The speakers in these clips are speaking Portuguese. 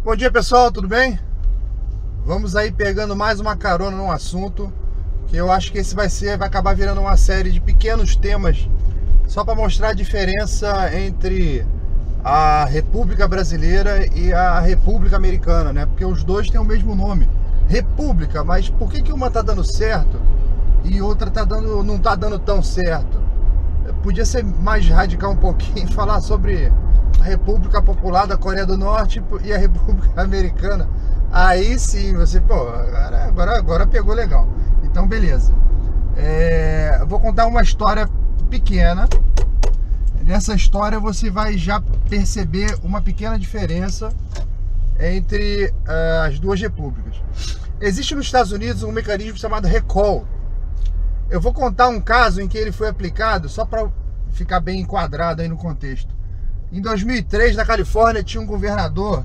Bom dia, pessoal, tudo bem? Vamos aí pegando mais uma carona num assunto que eu acho que esse vai acabar virando uma série de pequenos temas só para mostrar a diferença entre a República Brasileira e a República Americana, né? Porque os dois têm o mesmo nome, República, mas por que uma tá dando certo e outra não tá dando tão certo? Podia ser mais radical um pouquinho, falar sobre a República Popular da Coreia do Norte e a República Americana. Aí sim, você, pô, agora pegou legal. Então, beleza. Eu vou contar uma história pequena. Nessa história você vai já perceber uma pequena diferença entre as duas repúblicas. Existe nos Estados Unidos um mecanismo chamado recall. Eu vou contar um caso em que ele foi aplicado, só para ficar bem enquadrado aí no contexto. Em 2003, na Califórnia, tinha um governador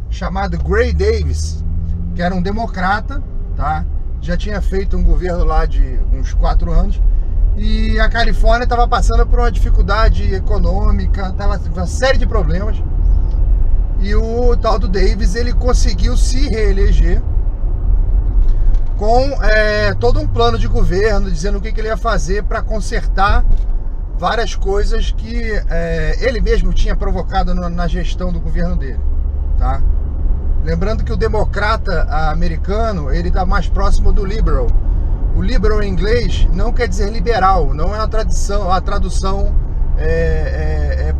chamado Gray Davis, que era um democrata, tá? Já tinha feito um governo lá de uns 4 anos. E a Califórnia estava passando por uma dificuldade econômica, uma série de problemas. E o tal do Davis, ele conseguiu se reeleger com todo um plano de governo, dizendo o que ele ia fazer para consertar várias coisas que ele mesmo tinha provocado na gestão do governo dele, tá? Lembrando que o democrata americano, ele está mais próximo do liberal. O liberal em inglês não quer dizer liberal, não é a tradução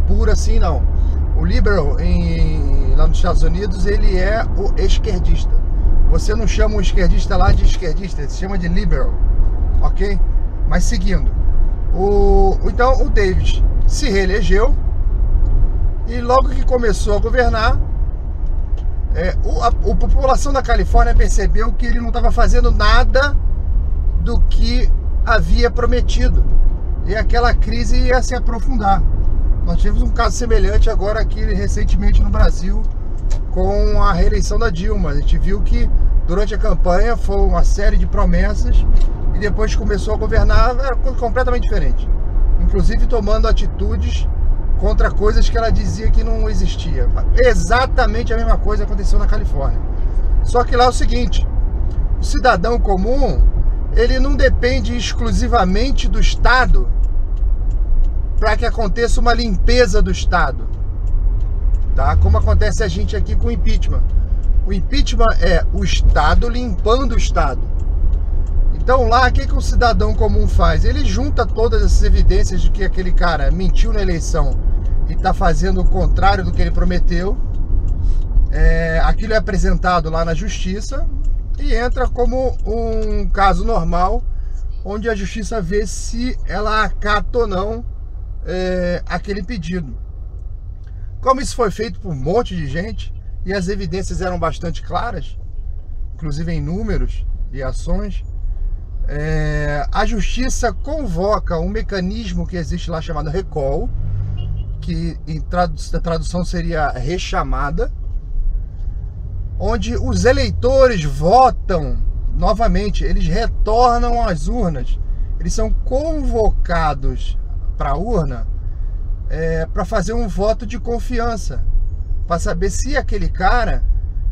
pura assim, não. O liberal lá nos Estados Unidos, ele é o esquerdista. Você não chama um esquerdista lá de esquerdista, se chama de liberal, ok? Mas seguindo, então o Davis se reelegeu e logo que começou a governar, a população da Califórnia percebeu que ele não estava fazendo nada do que havia prometido e aquela crise ia se aprofundar. Nós tivemos um caso semelhante agora aqui recentemente no Brasil com a reeleição da Dilma. A gente viu que durante a campanha foi uma série de promessas e depois começou a governar, era completamente diferente, inclusive tomando atitudes contra coisas que ela dizia que não existia. Exatamente a mesma coisa aconteceu na Califórnia. Só que lá é o seguinte, o cidadão comum, ele não depende exclusivamente do Estado para que aconteça uma limpeza do Estado, tá? Como acontece a gente aqui com o impeachment. O impeachment é o Estado limpando o Estado. Então lá, o que o cidadão comum faz? Ele junta todas essas evidências de que aquele cara mentiu na eleição e está fazendo o contrário do que ele prometeu. Aquilo é apresentado lá na justiça e entra como um caso normal, onde a justiça vê se ela acata ou não aquele pedido. Como isso foi feito por um monte de gente e as evidências eram bastante claras, inclusive em números e ações, a justiça convoca um mecanismo que existe lá chamado recall, que em tradução seria rechamada, onde os eleitores votam novamente, eles retornam às urnas, eles são convocados para a urna para fazer um voto de confiança, para saber se aquele cara,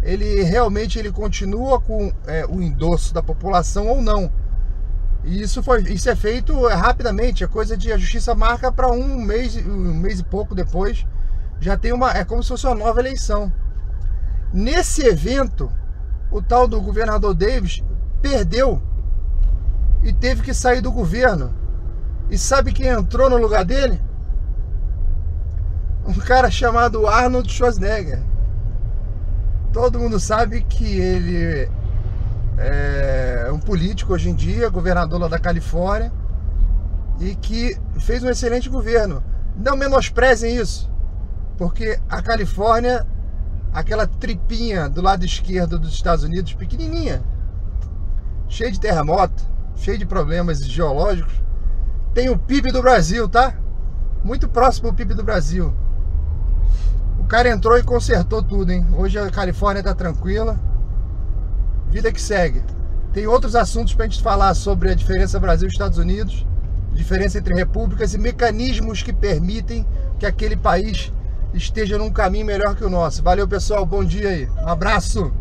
ele realmente continua com o endosso da população ou não. E isso é feito rapidamente, é coisa de a justiça marca para um mês e pouco depois, já tem é como se fosse uma nova eleição. Nesse evento, o tal do governador Davis perdeu e teve que sair do governo. E sabe quem entrou no lugar dele? Um cara chamado Arnold Schwarzenegger. Todo mundo sabe que ele é um político hoje em dia, governador lá da Califórnia, e que fez um excelente governo. Não menosprezem isso, porque a Califórnia, aquela tripinha do lado esquerdo dos Estados Unidos, pequenininha, cheia de terremoto, cheia de problemas geológicos, tem o PIB do Brasil, tá? Muito próximo ao PIB do Brasil. O cara entrou e consertou tudo, hein? Hoje a Califórnia tá tranquila. Vida que segue. Tem outros assuntos pra gente falar sobre a diferença Brasil e Estados Unidos, diferença entre repúblicas e mecanismos que permitem que aquele país esteja num caminho melhor que o nosso. Valeu, pessoal, bom dia aí, um abraço.